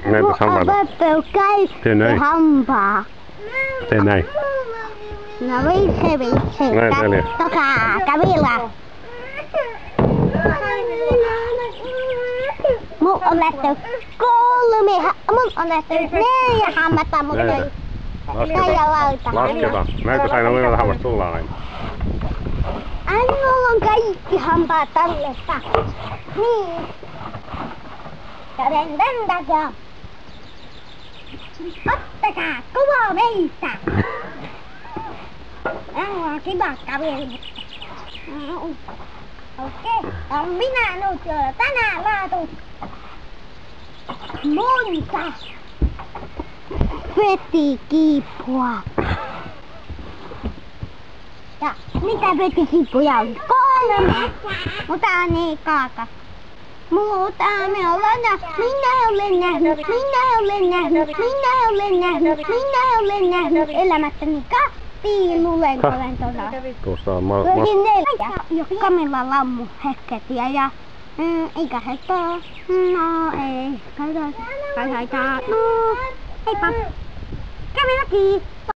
Näytäs hampaita. Tee näin. Hampaa. Tee näin. No vitsi. Näin, Celia. Toka, Camilla. Mun on nähty 4 hammasta, mutta Näytä. lauta. Lasketaan. Näytäs aina miltä hammasta sulla on aina. Minulla on kaikki hampaat tallessa. Niin. Tän takia. Ottakaa kuva meistä. Kiva kaveri. Okei. Minä nyt tänään laatu monta petikiippua. Ja mitä petikiippuja on? 3. Mutta niin kaaka. Mutta minä olen nähnyt elämässäni 2 lulentolentoa. Tuossa on Kyllä 4. Camilla lammu hekketiä ja eikä heittoa. No ei. Kai. No, heippa. Camilla kiitos.